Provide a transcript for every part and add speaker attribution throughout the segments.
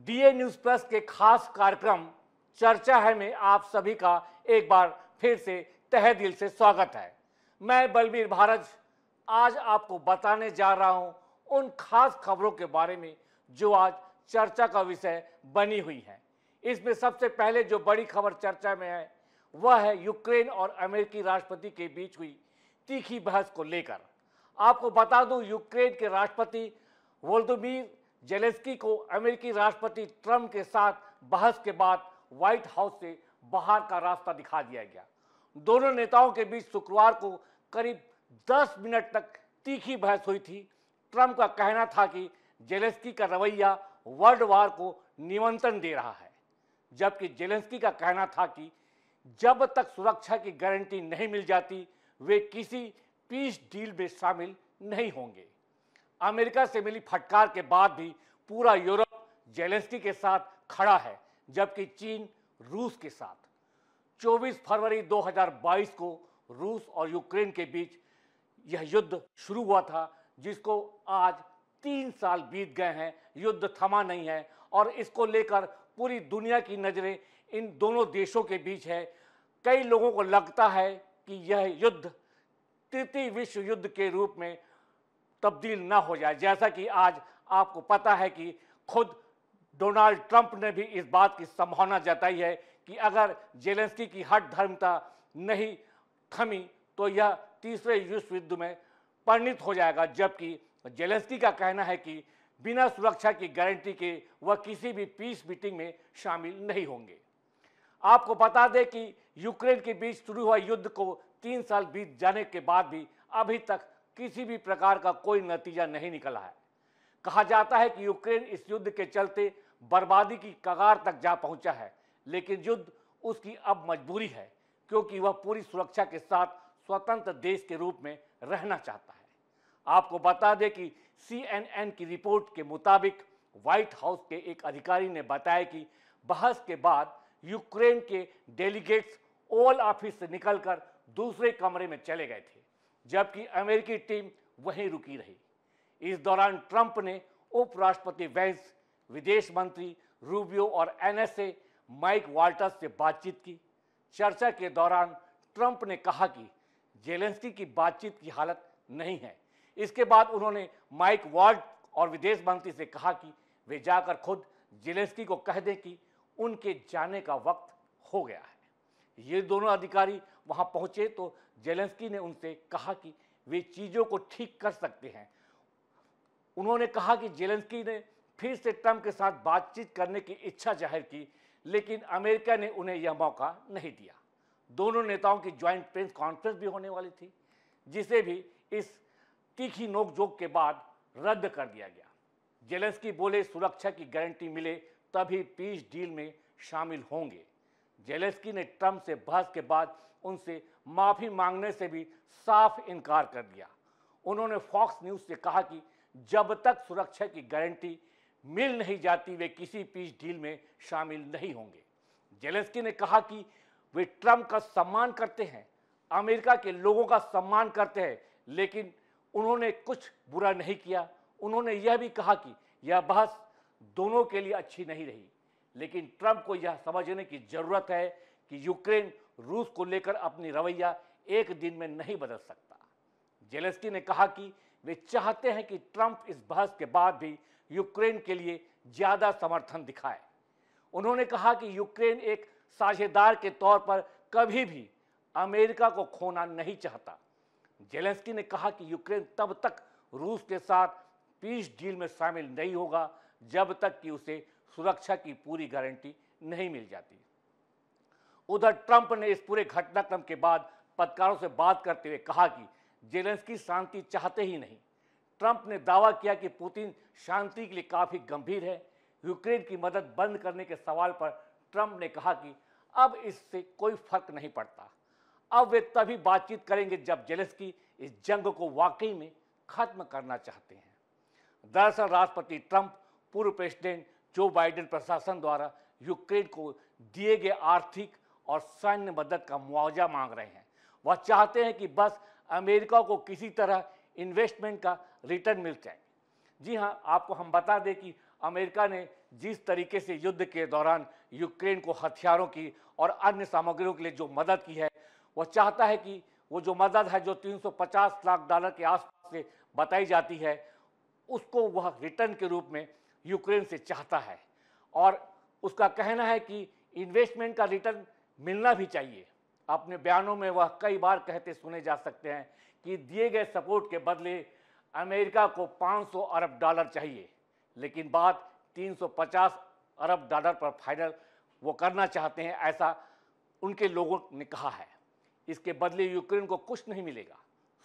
Speaker 1: DA news plus के खास कार्यक्रम चर्चा है में आप सभी का एक बार फिर से तहे दिल से स्वागत है। मैं बलबीर भारज आज आपको बताने जा रहा हूं उन खास खबरों के बारे में जो आज चर्चा का विषय बनी हुई है। इसमें सबसे पहले जो बड़ी खबर चर्चा में है वह है यूक्रेन और अमेरिकी राष्ट्रपति के बीच हुई तीखी बहस को लेकर। आपको बता दूं, यूक्रेन के राष्ट्रपति वोलोदिमीर जेलेंस्की को अमेरिकी राष्ट्रपति ट्रंप के साथ बहस के बाद व्हाइट हाउस से बाहर का रास्ता दिखा दिया गया। दोनों नेताओं के बीच शुक्रवार को करीब 10 मिनट तक तीखी बहस हुई थी। ट्रंप का कहना था कि जेलेंस्की का रवैया वर्ल्ड वार को निमंत्रण दे रहा है, जबकि जेलेंस्की का कहना था कि जब तक सुरक्षा की गारंटी नहीं मिल जाती वे किसी पीस डील में शामिल नहीं होंगे। अमेरिका से मिली फटकार के बाद भी पूरा यूरोप जेलेंस्की के साथ खड़ा है, जबकि चीन रूस के साथ। 24 फरवरी 2022 को रूस और यूक्रेन के बीच यह युद्ध शुरू हुआ था, जिसको आज 3 साल बीत गए हैं। युद्ध थमा नहीं है और इसको लेकर पूरी दुनिया की नज़रें इन दोनों देशों के बीच है। कई लोगों को लगता है कि यह युद्ध तृतीय विश्व युद्ध के रूप में तब्दील ना हो जाए, जैसा कि आज आपको पता है कि खुद डोनाल्ड ट्रंप ने भी इस बात की संभावना जताई है कि अगर जेलेंस्की की हठ धर्मता नहीं थमी तो यह तीसरे विश्व युद्ध में परिणित हो जाएगा। जबकि जेलेंस्की का कहना है कि बिना सुरक्षा की गारंटी के वह किसी भी पीस मीटिंग में शामिल नहीं होंगे। आपको बता दें कि यूक्रेन के बीच शुरू हुआ युद्ध को 3 साल बीत जाने के बाद भी अभी तक किसी भी प्रकार का कोई नतीजा नहीं निकला है। कहा जाता है कि यूक्रेन इस युद्ध के चलते बर्बादी की कगार तक जा पहुंचा है, लेकिन युद्ध उसकी अब मजबूरी है क्योंकि वह पूरी सुरक्षा के साथ स्वतंत्र देश के रूप में रहना चाहता है। आपको बता दें कि CNN की रिपोर्ट के मुताबिक व्हाइट हाउस के एक अधिकारी ने बताया कि बहस के बाद यूक्रेन के डेलीगेट्स ओवल ऑफिस से निकलकर दूसरे कमरे में चले गए थे, जबकि अमेरिकी टीम वहीं रुकी रही। इस दौरान ट्रंप ने उपराष्ट्रपति वेंस, विदेश मंत्री रूबियो और NSA माइक वाल्टर्स से बातचीत की। चर्चा के दौरान ट्रंप ने कहा कि जेलेंस्की की बातचीत की हालत नहीं है। इसके बाद उन्होंने माइक वाल्ट और विदेश मंत्री से कहा कि वे जाकर खुद जेलेंस्की को कह दें कि उनके जाने का वक्त हो गया है। ये दोनों अधिकारी वहां पहुंचे तो जेलेंस्की ने उनसे कहा कि वे चीज़ों को ठीक कर सकते हैं। उन्होंने कहा कि जेलेंस्की ने फिर से ट्रंप के साथ बातचीत करने की इच्छा जाहिर की, लेकिन अमेरिका ने उन्हें यह मौका नहीं दिया। दोनों नेताओं की ज्वाइंट प्रेस कॉन्फ्रेंस भी होने वाली थी, जिसे भी इस तीखी नोकझोंक के बाद रद्द कर दिया गया। जेलेंस्की बोले सुरक्षा की गारंटी मिले तभी पीस डील में शामिल होंगे। जेलेंस्की ने ट्रंप से बहस के बाद उनसे माफी मांगने से भी साफ इनकार कर दिया। उन्होंने फॉक्स न्यूज से कहा कि जब तक सुरक्षा की गारंटी मिल नहीं जाती वे किसी पीस डील में शामिल नहीं होंगे। जेलेंस्की ने कहा कि वे ट्रंप का सम्मान करते हैं, अमेरिका के लोगों का सम्मान करते हैं, लेकिन उन्होंने कुछ बुरा नहीं किया। उन्होंने यह भी कहा कि यह बहस दोनों के लिए अच्छी नहीं रही, लेकिन ट्रंप को यह समझने की जरूरत है कि यूक्रेन रूस को लेकर अपनी रवैया एक दिन में नहीं बदल सकता। जेलेंस्की ने कहा कि वे चाहते हैं कि ट्रंप इस बहस के बाद भी यूक्रेन के लिए ज्यादा समर्थन दिखाए। उन्होंने कहा कि यूक्रेन एक साझेदार के तौर पर कभी भी अमेरिका को खोना नहीं चाहता। जेलेंस्की ने कहा कि यूक्रेन तब तक रूस के साथ पीस डील में शामिल नहीं होगा जब तक कि उसे सुरक्षा की पूरी गारंटी नहीं मिल जाती। उधर ट्रंप ने इस पूरे घटनाक्रम के बाद पत्रकारों से बात करते हुए कहा कि जेलेंस्की शांति चाहते ही नहीं। ट्रंप ने दावा किया कि पुतिन शांति के लिए काफी गंभीर है। यूक्रेन की मदद बंद करने के सवाल पर ट्रंप ने कहा कि अब इससे कोई फर्क नहीं पड़ता, अब वे तभी बातचीत करेंगे जब जेलेंस्की इस जंग को वाकई में खत्म करना चाहते हैं। दरअसल राष्ट्रपति ट्रंप पूर्व प्रेसिडेंट जो बाइडेन प्रशासन द्वारा यूक्रेन को दिए गए आर्थिक और सैन्य मदद का मुआवजा मांग रहे हैं। वह चाहते हैं कि बस अमेरिका को किसी तरह इन्वेस्टमेंट का रिटर्न मिल जाए। जी हाँ, आपको हम बता दें कि अमेरिका ने जिस तरीके से युद्ध के दौरान यूक्रेन को हथियारों की और अन्य सामग्रियों के लिए जो मदद की है, वह चाहता है कि वो जो मदद है जो 350 लाख डॉलर के आसपास से बताई जाती है, उसको वह रिटर्न के रूप में यूक्रेन से चाहता है। और उसका कहना है कि इन्वेस्टमेंट का रिटर्न मिलना भी चाहिए। अपने बयानों में वह कई बार कहते सुने जा सकते हैं कि दिए गए सपोर्ट के बदले अमेरिका को 500 अरब डॉलर चाहिए, लेकिन बात 350 अरब डॉलर पर फाइनल वो करना चाहते हैं, ऐसा उनके लोगों ने कहा है। इसके बदले यूक्रेन को कुछ नहीं मिलेगा,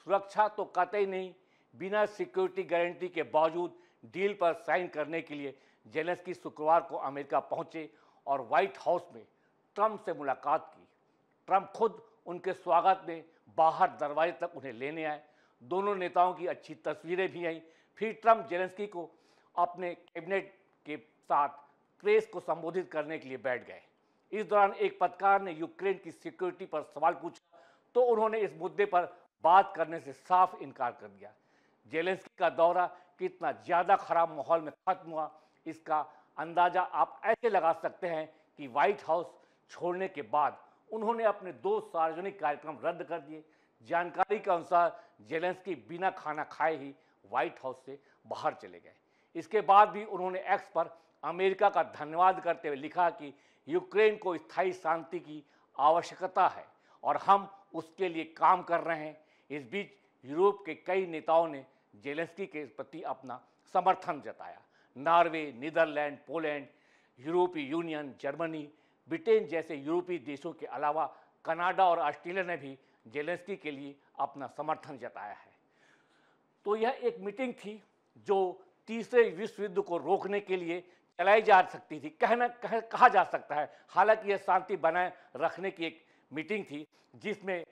Speaker 1: सुरक्षा तो कतई नहीं। बिना सिक्योरिटी गारंटी के बावजूद डील पर साइन करने के लिए जेलेंस्की शुक्रवार को अमेरिका पहुंचे और व्हाइट हाउस में ट्रंप से मुलाकात की। ट्रंप खुद उनके स्वागत में बाहर दरवाजे तक उन्हें लेने आए। दोनों नेताओं की अच्छी तस्वीरें भी आईं। फिर ट्रंप जेलेंस्की को अपने कैबिनेट के साथ प्रेस को संबोधित करने के लिए बैठ गए। इस दौरान एक पत्रकार ने यूक्रेन की सिक्योरिटी पर सवाल पूछा तो उन्होंने इस मुद्दे पर बात करने से साफ इनकार कर दिया। जेलेंस्की का दौरा कितना ज़्यादा खराब माहौल में खत्म हुआ, इसका अंदाज़ा आप ऐसे लगा सकते हैं कि व्हाइट हाउस छोड़ने के बाद उन्होंने अपने 2 सार्वजनिक कार्यक्रम रद्द कर दिए। जानकारी के अनुसार जेलेंस्की बिना खाना खाए ही व्हाइट हाउस से बाहर चले गए। इसके बाद भी उन्होंने एक्स पर अमेरिका का धन्यवाद करते हुए लिखा कि यूक्रेन को स्थायी शांति की आवश्यकता है और हम उसके लिए काम कर रहे हैं। इस बीच यूरोप के कई नेताओं ने जेलेंस्की के प्रति अपना समर्थन जताया। नॉर्वे, नीदरलैंड, पोलैंड, यूरोपीय यूनियन, जर्मनी, ब्रिटेन जैसे यूरोपीय देशों के अलावा कनाडा और ऑस्ट्रेलिया ने भी जेलेंस्की के लिए अपना समर्थन जताया है। तो यह एक मीटिंग थी जो तीसरे विश्व युद्ध को रोकने के लिए चलाई जा सकती थी, कहा जा सकता है। हालांकि यह शांति बनाए रखने की एक मीटिंग थी जिसमें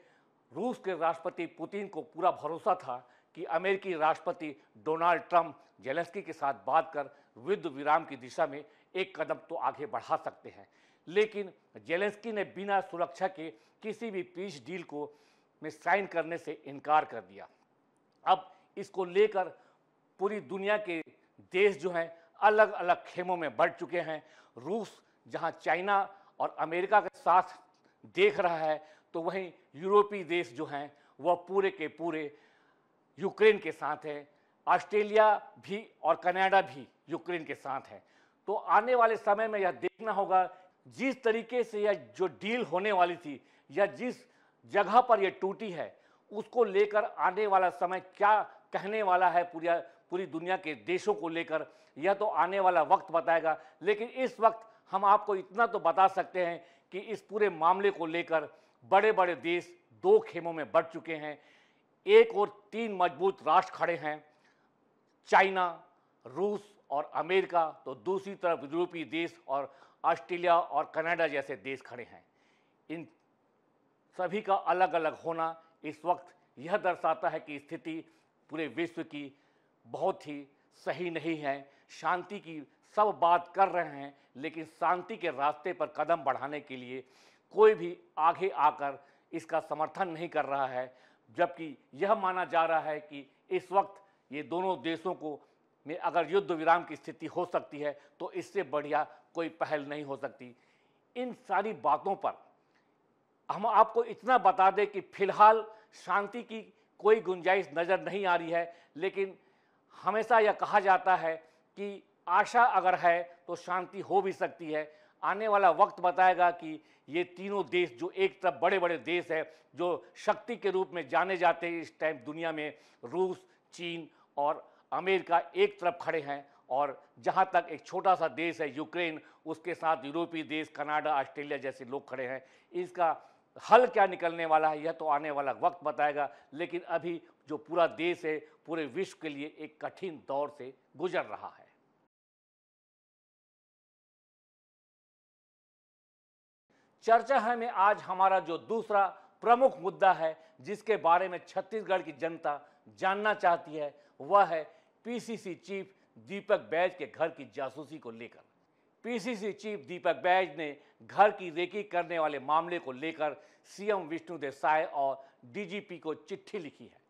Speaker 1: रूस के राष्ट्रपति पुतिन को पूरा भरोसा था कि अमेरिकी राष्ट्रपति डोनाल्ड ट्रंप जेलेंस्की के साथ बात कर युद्ध विराम की दिशा में एक कदम तो आगे बढ़ा सकते हैं। लेकिन जेलेंस्की ने बिना सुरक्षा के किसी भी पीस डील को में साइन करने से इनकार कर दिया। अब इसको लेकर पूरी दुनिया के देश जो हैं अलग अलग खेमों में बढ़ चुके हैं। रूस जहां चाइना और अमेरिका के साथ देख रहा है, तो वहीं यूरोपीय देश जो हैं वह पूरे के पूरे यूक्रेन के साथ हैं। ऑस्ट्रेलिया भी और कनाडा भी यूक्रेन के साथ है। तो आने वाले समय में यह देखना होगा जिस तरीके से यह जो डील होने वाली थी या जिस जगह पर यह टूटी है, उसको लेकर आने वाला समय क्या कहने वाला है पूरी दुनिया के देशों को लेकर, यह तो आने वाला वक्त बताएगा। लेकिन इस वक्त हम आपको इतना तो बता सकते हैं कि इस पूरे मामले को लेकर बड़े बड़े देश 2 खेमों में बढ़ चुके हैं। एक और 3 मजबूत राष्ट्र खड़े हैं, चाइना, रूस और अमेरिका, तो दूसरी तरफ यूरोपीय देश और ऑस्ट्रेलिया और कनाडा जैसे देश खड़े हैं। इन सभी का अलग अलग होना इस वक्त यह दर्शाता है कि स्थिति पूरे विश्व की बहुत ही सही नहीं है। शांति की सब बात कर रहे हैं, लेकिन शांति के रास्ते पर कदम बढ़ाने के लिए कोई भी आगे आकर इसका समर्थन नहीं कर रहा है, जबकि यह माना जा रहा है कि इस वक्त ये दोनों देशों को में अगर युद्ध विराम की स्थिति हो सकती है तो इससे बढ़िया कोई पहल नहीं हो सकती। इन सारी बातों पर हम आपको इतना बता दें कि फिलहाल शांति की कोई गुंजाइश नज़र नहीं आ रही है, लेकिन हमेशा यह कहा जाता है कि आशा अगर है तो शांति हो भी सकती है। आने वाला वक्त बताएगा कि ये तीनों देश जो एक तरफ बड़े बड़े देश हैं, जो शक्ति के रूप में जाने जाते हैं इस टाइम दुनिया में, रूस, चीन और अमेरिका एक तरफ खड़े हैं, और जहां तक एक छोटा सा देश है यूक्रेन, उसके साथ यूरोपीय देश, कनाडा, ऑस्ट्रेलिया जैसे लोग खड़े हैं। इसका हल क्या निकलने वाला है यह तो आने वाला वक्त बताएगा, लेकिन अभी जो पूरा देश है पूरे विश्व के लिए एक कठिन दौर से गुजर रहा है। चर्चा है में आज हमारा जो दूसरा प्रमुख मुद्दा है जिसके बारे में छत्तीसगढ़ की जनता जानना चाहती है, वह है पीसीसी चीफ दीपक बैज के घर की जासूसी को लेकर। पीसीसी चीफ दीपक बैज ने घर की रेकी करने वाले मामले को लेकर सीएम विष्णुदेव साय और डीजीपी को चिट्ठी लिखी है,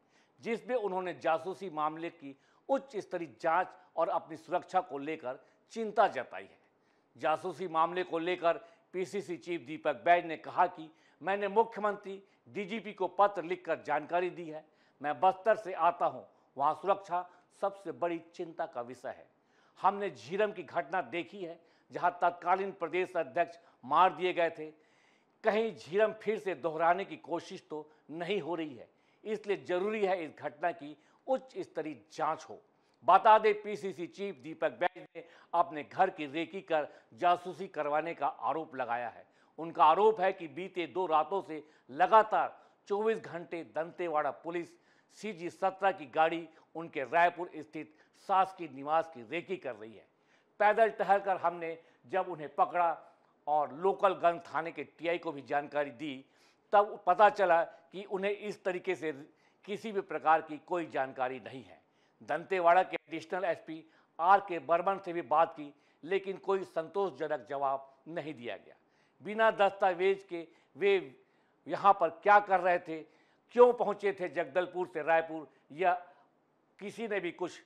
Speaker 1: जिसमें उन्होंने जासूसी मामले की उच्च स्तरीय जांच और अपनी सुरक्षा को लेकर चिंता जताई है। जासूसी मामले को लेकर पीसीसी चीफ दीपक बैज ने कहा कि मैंने मुख्यमंत्री, डीजीपी को पत्र लिखकर जानकारी दी है। मैं बस्तर से आता हूं, वहां सुरक्षा सबसे बड़ी चिंता का विषय है। हमने झीरम की घटना देखी है, जहां तत्कालीन प्रदेश अध्यक्ष मार दिए गए थे। कहीं झीरम फिर से दोहराने की कोशिश तो नहीं हो रही है, इसलिए जरूरी है इस घटना की उच्च स्तरीय जांच हो। बता दें, पीसीसी चीफ दीपक बैज ने अपने घर की रेकी कर जासूसी करवाने का आरोप लगाया है। उनका आरोप है कि बीते 2 रातों से लगातार 24 घंटे दंतेवाड़ा पुलिस CG-17 की गाड़ी उनके रायपुर स्थित शासकीय निवास की रेकी कर रही है। पैदल टहलकर हमने जब उन्हें पकड़ा और लोकल गन थाने के टीआई को भी जानकारी दी, तब पता चला कि उन्हें इस तरीके से किसी भी प्रकार की कोई जानकारी नहीं है। दंतेवाड़ा के एडिशनल एसपी RK बर्मन से भी बात की, लेकिन कोई संतोषजनक जवाब नहीं दिया गया। बिना दस्तावेज के वे यहाँ पर क्या कर रहे थे, क्यों पहुँचे थे जगदलपुर से रायपुर, या किसी ने भी कुछ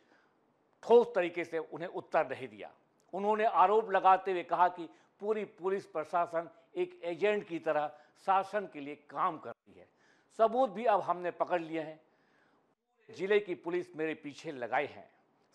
Speaker 1: ठोस तरीके से उन्हें उत्तर नहीं दिया। उन्होंने आरोप लगाते हुए कहा कि पूरी पुलिस प्रशासन एक एजेंट की तरह शासन के लिए काम कर रही है। सबूत भी अब हमने पकड़ लिए हैं। जिले की पुलिस मेरे पीछे लगाए हैं।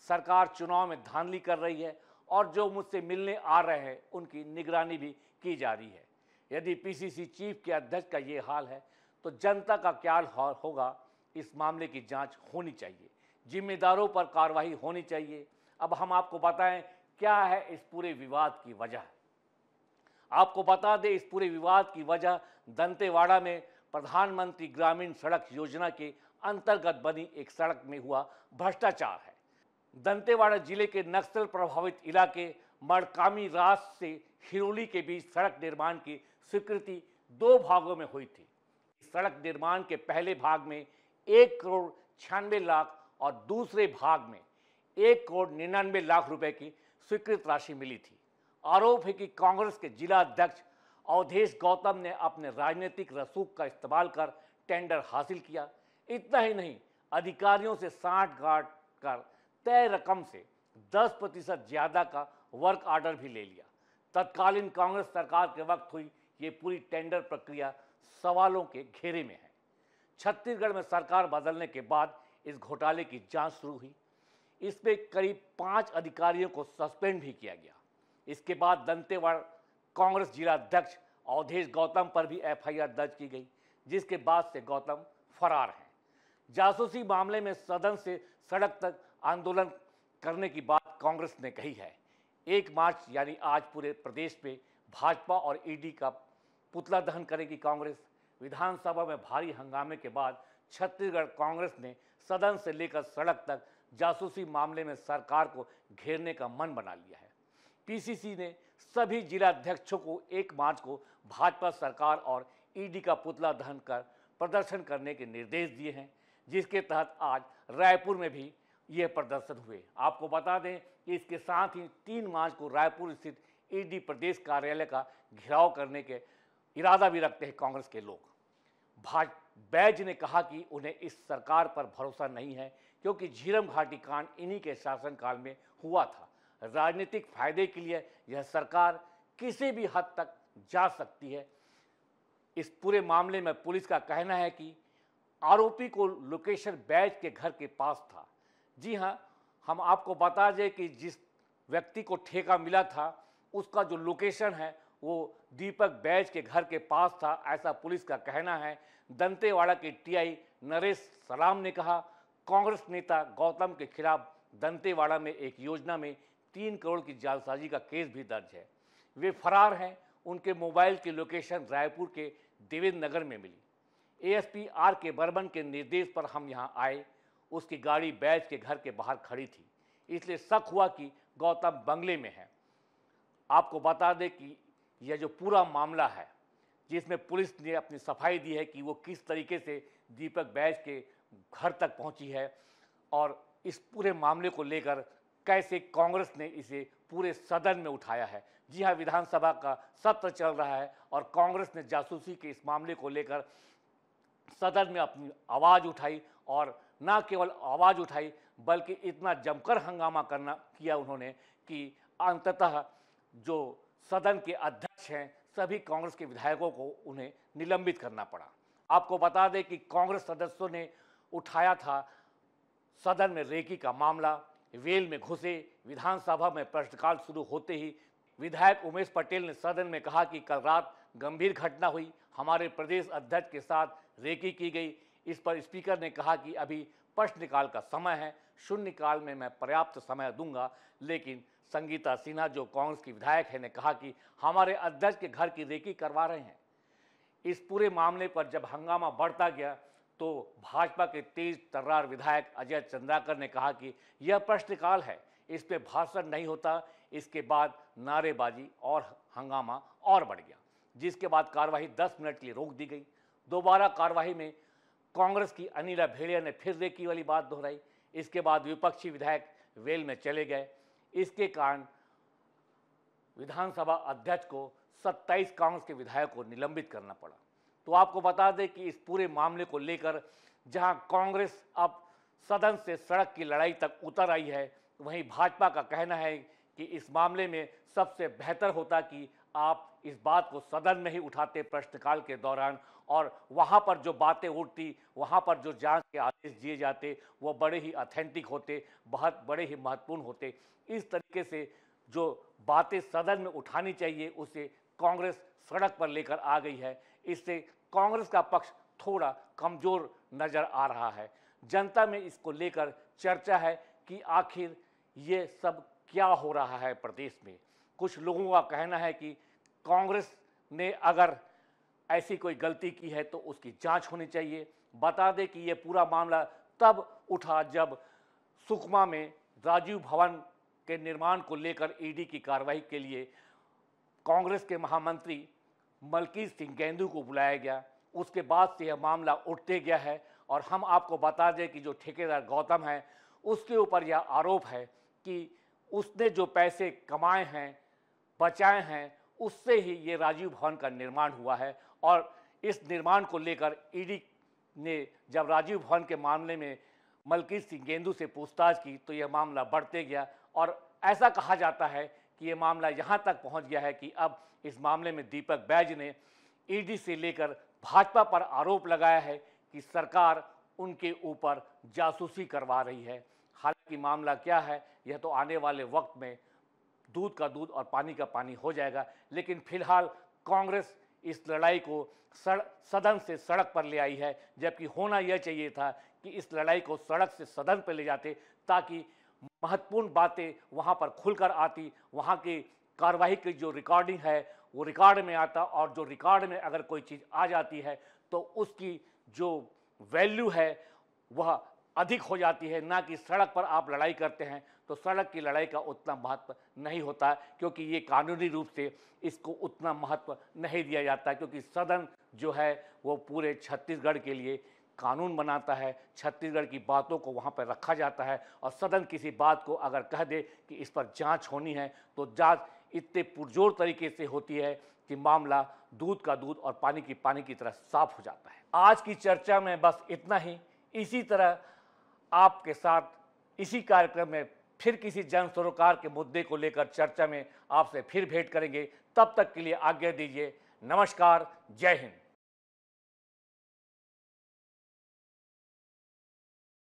Speaker 1: सरकार चुनाव में धांधली कर रही है और जो मुझसे मिलने आ रहे हैं उनकी निगरानी भी की जा रही है। यदि पीसीसी चीफ के अध्यक्ष का ये हाल है तो जनता का क्या हाल होगा। इस मामले की जांच होनी चाहिए, जिम्मेदारों पर कार्रवाई होनी चाहिए। अब हम आपको बताएं क्या है इस पूरे विवाद की वजह। आपको बता दें, इस पूरे विवाद की वजह दंतेवाड़ा में प्रधानमंत्री ग्रामीण सड़क योजना के अंतर्गत बनी एक सड़क में हुआ भ्रष्टाचार है। दंतेवाड़ा जिले के नक्सल प्रभावित इलाके मड़कामी रास से हिरोली के बीच सड़क निर्माण की स्वीकृति 2 भागों में हुई थी। सड़क निर्माण के पहले भाग में 1 करोड़ 96 लाख और दूसरे भाग में 1 करोड़ 99 लाख रुपए की स्वीकृत राशि मिली थी। आरोप है कि कांग्रेस के जिला अध्यक्ष अवधेश गौतम ने अपने राजनीतिक रसूख का इस्तेमाल कर टेंडर हासिल किया। इतना ही नहीं, अधिकारियों से साठ गांठ कर तय रकम से 10% ज्यादा का वर्क ऑर्डर भी ले लिया। तत्कालीन कांग्रेस सरकार के वक्त हुई ये पूरी टेंडर प्रक्रिया सवालों के घेरे में है। छत्तीसगढ़ में सरकार बदलने के बाद इस घोटाले की जांच शुरू हुई। इसमें करीब 5 अधिकारियों को सस्पेंड भी किया गया। इसके बाद दंतेवाड़ा कांग्रेस जिला अध्यक्ष अवधेश गौतम पर भी FIR दर्ज की गई, जिसके बाद से गौतम फरार हैं। जासूसी मामले में सदन से सड़क तक आंदोलन करने की बात कांग्रेस ने कही है। 1 मार्च यानी आज पूरे प्रदेश में भाजपा और ईडी का पुतला दहन करेगी कांग्रेस। विधानसभा में भारी हंगामे के बाद छत्तीसगढ़ कांग्रेस ने सदन से लेकर सड़क तक जासूसी मामले में सरकार को घेरने का मन बना लिया है। पीसीसी ने सभी जिलाध्यक्षों को 1 मार्च को भाजपा सरकार और ईडी का पुतला दहन कर प्रदर्शन करने के निर्देश दिए हैं, जिसके तहत आज रायपुर में भी यह प्रदर्शन हुए। आपको बता दें कि इसके साथ ही 3 मार्च को रायपुर स्थित ईडी प्रदेश कार्यालय का घेराव करने के इरादा भी रखते हैं कांग्रेस के लोग। बैज ने कहा कि उन्हें इस सरकार पर भरोसा नहीं है, क्योंकि झीरम घाटी कांड इन्हीं के शासनकाल में हुआ था। राजनीतिक फायदे के लिए यह सरकार किसी भी हद तक जा सकती है। इस पूरे मामले में पुलिस का कहना है कि आरोपी को लोकेशन बैज के घर के पास था। जी हां, हम आपको बता दें कि जिस व्यक्ति को ठेका मिला था उसका जो लोकेशन है वो दीपक बैज के घर के पास था, ऐसा पुलिस का कहना है। दंतेवाड़ा के टीआई नरेश सलाम ने कहा, कांग्रेस नेता गौतम के खिलाफ दंतेवाड़ा में एक योजना में 3 करोड़ की जालसाजी का केस भी दर्ज है। वे फरार हैं। उनके मोबाइल की लोकेशन रायपुर के देवेंद्र नगर में मिली। एएसपी RK बर्मन के निर्देश पर हम यहां आए। उसकी गाड़ी बैज के घर के बाहर खड़ी थी, इसलिए शक हुआ कि गौतम बंगले में है। आपको बता दें कि यह जो पूरा मामला है, जिसमें पुलिस ने अपनी सफाई दी है कि वो किस तरीके से दीपक बैज के घर तक पहुंची है और इस पूरे मामले को लेकर कैसे कांग्रेस ने इसे पूरे सदन में उठाया है। जी हां, विधानसभा का सत्र चल रहा है और कांग्रेस ने जासूसी के इस मामले को लेकर सदन में अपनी आवाज़ उठाई, और न केवल आवाज़ उठाई बल्कि इतना जमकर हंगामा किया उन्होंने कि अंततः जो सदन के अध्यक्ष हैं सभी कांग्रेस के विधायकों को उन्हें निलंबित करना पड़ा। आपको बता दें कि कांग्रेस सदस्यों ने उठाया था सदन में रेकी का मामला, वेल में घुसे। विधानसभा में प्रश्नकाल शुरू होते ही विधायक उमेश पटेल ने सदन में कहा कि कल रात गंभीर घटना हुई, हमारे प्रदेश अध्यक्ष के साथ रेकी की गई। इस पर स्पीकर ने कहा कि अभी प्रश्नकाल का समय है, शून्यकाल में मैं पर्याप्त समय दूंगा। लेकिन संगीता सिन्हा जो कांग्रेस की विधायक है ने कहा कि हमारे अध्यक्ष के घर की रेकी करवा रहे हैं। इस पूरे मामले पर जब हंगामा बढ़ता गया तो भाजपा के तेज तर्रार विधायक अजय चंद्राकर ने कहा कि यह प्रश्नकाल है, इस पे भाषण नहीं होता। इसके बाद नारेबाजी और हंगामा और बढ़ गया, जिसके बाद कार्यवाही 10 मिनट के लिए रोक दी गई। दोबारा कार्यवाही में कांग्रेस की अनिला भेड़िया ने फिर रेकी वाली बात दोहराई। इसके बाद विपक्षी विधायक वेल में चले गए। इसके कारण विधानसभा अध्यक्ष को 27 कांग्रेस के विधायकों को निलंबित करना पड़ा। तो आपको बता दें कि इस पूरे मामले को लेकर जहां कांग्रेस अब सदन से सड़क की लड़ाई तक उतर आई है, वहीं भाजपा का कहना है कि इस मामले में सबसे बेहतर होता कि आप इस बात को सदन में ही उठाते प्रश्नकाल के दौरान, और वहां पर जो बातें उठती, वहां पर जो जांच के आदेश दिए जाते वो बड़े ही ऑथेंटिक होते, बहुत बड़े ही महत्वपूर्ण होते। इस तरीके से जो बातें सदन में उठानी चाहिए उसे कांग्रेस सड़क पर लेकर आ गई है। इससे कांग्रेस का पक्ष थोड़ा कमजोर नजर आ रहा है। जनता में इसको लेकर चर्चा है कि आखिर ये सब क्या हो रहा है प्रदेश में। कुछ लोगों का कहना है कि कांग्रेस ने अगर ऐसी कोई गलती की है तो उसकी जांच होनी चाहिए। बता दें कि ये पूरा मामला तब उठा जब सुकमा में राजीव भवन के निर्माण को लेकर ईडी की कार्रवाई के लिए कांग्रेस के महामंत्री मलकीत सिंह गेंदू को बुलाया गया। उसके बाद से यह मामला उठते गया है और हम आपको बता दें कि जो ठेकेदार गौतम है उसके ऊपर यह आरोप है कि उसने जो पैसे कमाए हैं, बचाए हैं, उससे ही ये राजीव भवन का निर्माण हुआ है। और इस निर्माण को लेकर ईडी ने जब राजीव भवन के मामले में मलकीत सिंह गेंदू से पूछताछ की तो यह मामला बढ़ते गया और ऐसा कहा जाता है कि यह मामला यहाँ तक पहुँच गया है कि अब इस मामले में दीपक बैज ने ईडी से लेकर भाजपा पर आरोप लगाया है कि सरकार उनके ऊपर जासूसी करवा रही है। हालांकि मामला क्या है यह तो आने वाले वक्त में दूध का दूध और पानी का पानी हो जाएगा। लेकिन फिलहाल कांग्रेस इस लड़ाई को सदन से सड़क पर ले आई है, जबकि होना यह चाहिए था कि इस लड़ाई को सड़क से सदन पर ले जाते ताकि महत्वपूर्ण बातें वहां पर खुलकर आती, वहां की कार्रवाई की जो रिकॉर्डिंग है वो रिकॉर्ड में आता, और जो रिकॉर्ड में अगर कोई चीज़ आ जाती है तो उसकी जो वैल्यू है वह अधिक हो जाती है। ना कि सड़क पर आप लड़ाई करते हैं तो सड़क की लड़ाई का उतना महत्व नहीं होता, क्योंकि ये कानूनी रूप से इसको उतना महत्व नहीं दिया जाता, क्योंकि सदन जो है वो पूरे छत्तीसगढ़ के लिए कानून बनाता है। छत्तीसगढ़ की बातों को वहाँ पर रखा जाता है और सदन किसी बात को अगर कह दे कि इस पर जांच होनी है तो जांच इतने पुरजोर तरीके से होती है कि मामला दूध का दूध और पानी की तरह साफ हो जाता है। आज की चर्चा में बस इतना ही। इसी तरह आपके साथ इसी कार्यक्रम में फिर किसी जन सरोकार के मुद्दे को लेकर चर्चा में आपसे फिर भेंट करेंगे। तब तक के लिए आज्ञा दीजिए। नमस्कार, जय हिंद।